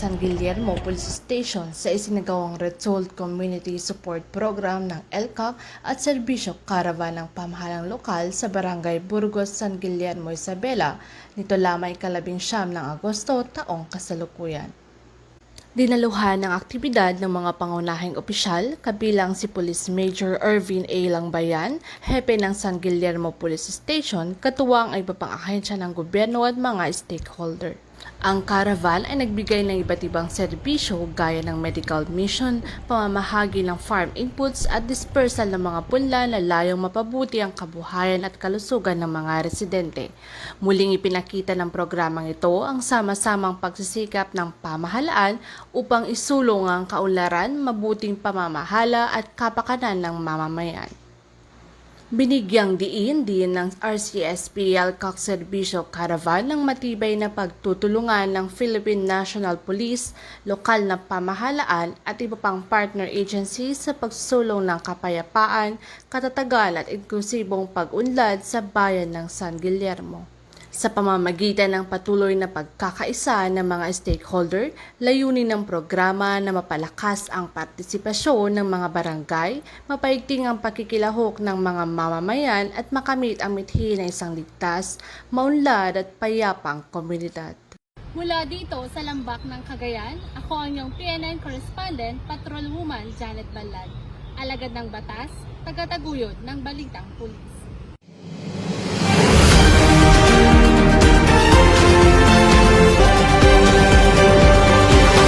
San Guillermo Police Station sa isinagawang Result Community Support Program ng LCAP at serbisyo caravan ng pamahalang lokal sa Barangay Burgos, San Guillermo, Isabela nito lamang ika-19 ng Agosto taong kasalukuyan. Dinaluhan ng aktibidad ng mga pangunahing opisyal kabilang si Police Major Ervin A. Langbayan, hepe ng San Guillermo Police Station, katuwang ay iba pang ahensya ng gobyerno at mga stakeholder. Ang caravan ay nagbigay ng iba't ibang serbisyo gaya ng medical mission, pamamahagi ng farm inputs at dispersal ng mga punla na layong mapabuti ang kabuhayan at kalusugan ng mga residente. Muling ipinakita ng programang ito ang sama-samang pagsisikap ng pamahalaan upang isulong ang kaunlaran, mabuting pamamahala at kapakanan ng mamamayan. Binigyang diin din ng RCSP LCAC Serbisyo Caravan ng matibay na pagtutulungan ng Philippine National Police, lokal na pamahalaan at iba pang partner agencies sa pagsulong ng kapayapaan, katatagan at inklusibong pag-unlad sa bayan ng San Guillermo. Sa pamamagitan ng patuloy na pagkakaisa ng mga stakeholder, layunin ng programa na mapalakas ang partisipasyon ng mga barangay, mapaigting ang pakikilahok ng mga mamamayan at makamit ang mithi na isang ligtas, maunlad at payapang komunidad. Mula dito sa Lambak ng Cagayan, ako ang iyong PNN correspondent, Patrolwoman Janet Balad, alagad ng batas, tagataguyod ng Balitang Pulis.